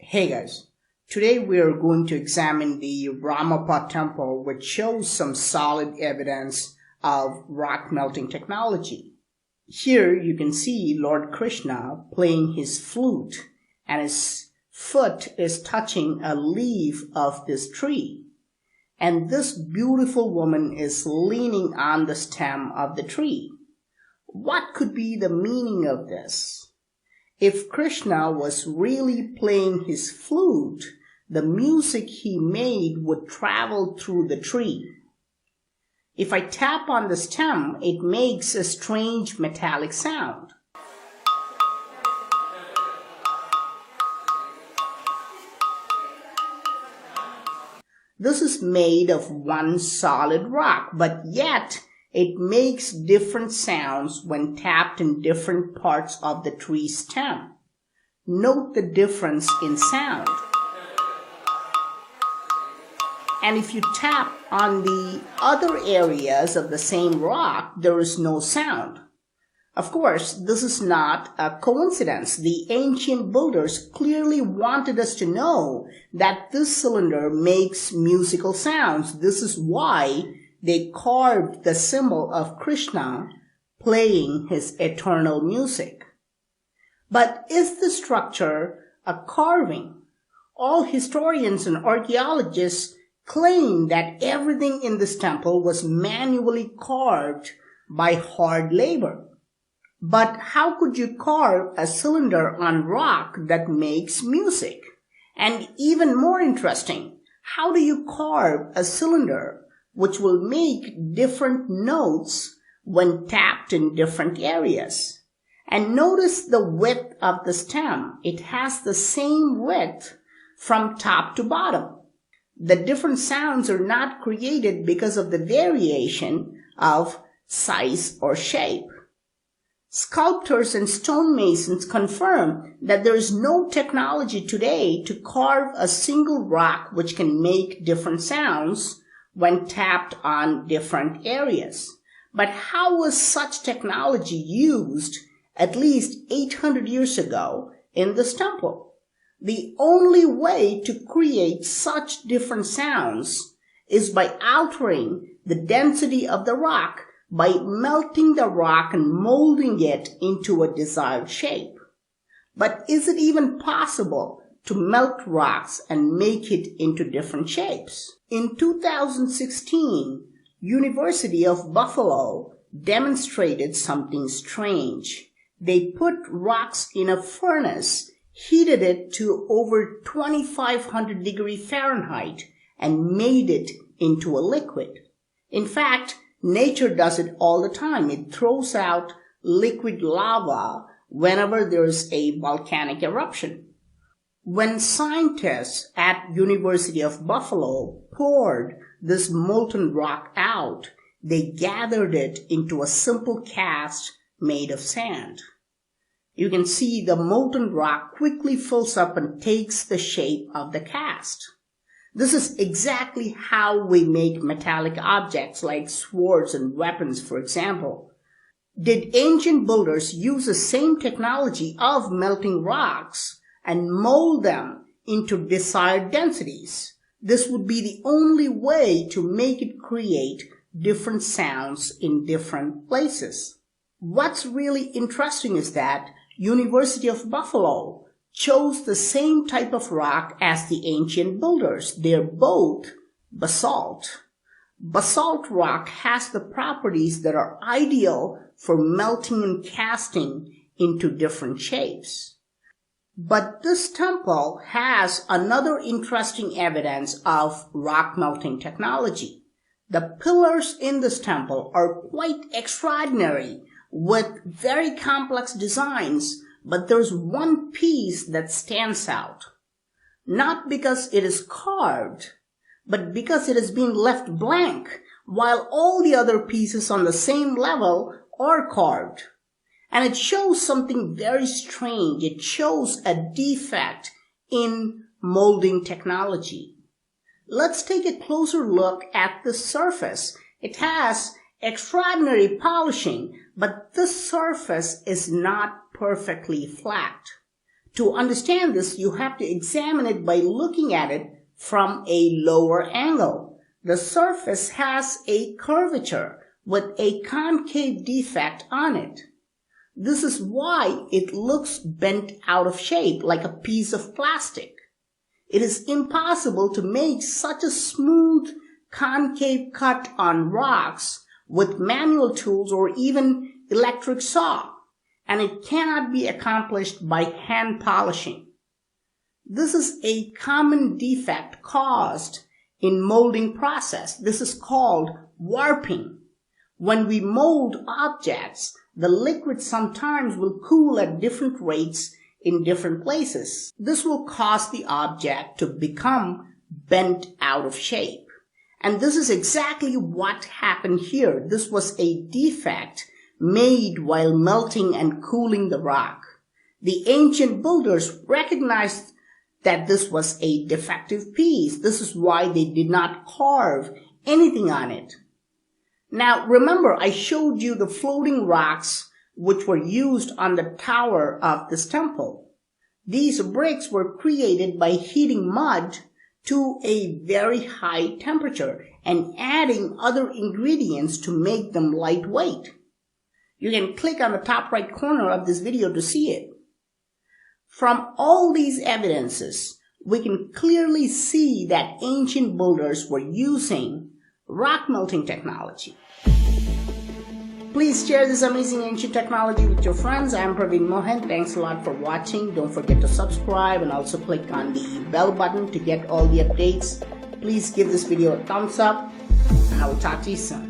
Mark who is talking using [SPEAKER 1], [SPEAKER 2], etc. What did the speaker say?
[SPEAKER 1] Hey guys, today we are going to examine the Ramappa Temple, which shows some solid evidence of rock melting technology. Here you can see Lord Krishna playing his flute and his foot is touching a leaf of this tree. And this beautiful woman is leaning on the stem of the tree. What could be the meaning of this? If Krishna was really playing his flute, the music he made would travel through the tree. If I tap on the stem, it makes a strange metallic sound. This is made of one solid rock, but yet it makes different sounds when tapped in different parts of the tree stem. Note the difference in sound. And if you tap on the other areas of the same rock, there is no sound. Of course, this is not a coincidence. The ancient builders clearly wanted us to know that this cylinder makes musical sounds. This is why they carved the symbol of Krishna playing his eternal music. But is the structure a carving? All historians and archaeologists claim that everything in this temple was manually carved by hard labor. But how could you carve a cylinder on rock that makes music? And even more interesting, how do you carve a cylinder which will make different notes when tapped in different areas? And notice the width of the stem. It has the same width from top to bottom. The different sounds are not created because of the variation of size or shape. Sculptors and stonemasons confirm that there is no technology today to carve a single rock which can make different sounds when tapped on different areas. But how was such technology used at least 800 years ago in this temple? The only way to create such different sounds is by altering the density of the rock, by melting the rock and molding it into a desired shape. But is it even possible to melt rocks and make it into different shapes? In 2016, University of Buffalo demonstrated something strange. They put rocks in a furnace, heated it to over 2500 degrees Fahrenheit, and made it into a liquid. In fact, nature does it all the time. It throws out liquid lava whenever there's a volcanic eruption. When scientists at University of Buffalo poured this molten rock out, they gathered it into a simple cast made of sand. You can see the molten rock quickly fills up and takes the shape of the cast. This is exactly how we make metallic objects like swords and weapons, for example. Did ancient builders use the same technology of melting rocks and mold them into desired densities? This would be the only way to make it create different sounds in different places. What's really interesting is that University of Buffalo chose the same type of rock as the ancient builders. They're both basalt. Basalt rock has the properties that are ideal for melting and casting into different shapes. But this temple has another interesting evidence of rock melting technology. The pillars in this temple are quite extraordinary with very complex designs, but there's one piece that stands out. Not because it is carved, but because it has been left blank, while all the other pieces on the same level are carved. And it shows something very strange. It shows a defect in molding technology. Let's take a closer look at the surface. It has extraordinary polishing, but this surface is not perfectly flat. To understand this, you have to examine it by looking at it from a lower angle. The surface has a curvature with a concave defect on it. This is why it looks bent out of shape like a piece of plastic. It is impossible to make such a smooth concave cut on rocks with manual tools or even electric saw, and it cannot be accomplished by hand polishing. This is a common defect caused in molding process. This is called warping. When we mold objects, the liquid sometimes will cool at different rates in different places. This will cause the object to become bent out of shape. And this is exactly what happened here. This was a defect made while melting and cooling the rock. The ancient builders recognized that this was a defective piece. This is why they did not carve anything on it. Now remember, I showed you the floating rocks which were used on the tower of this temple. These bricks were created by heating mud to a very high temperature and adding other ingredients to make them lightweight. You can click on the top right corner of this video to see it. From all these evidences, we can clearly see that ancient builders were using rock melting technology. Please share this amazing ancient technology with your friends. I'm PraveenMohan. Thanks a lot for watching. Don't forget to subscribe and also click on the bell button to get all the updates. Please give this video a thumbs up, and I will talk to you soon.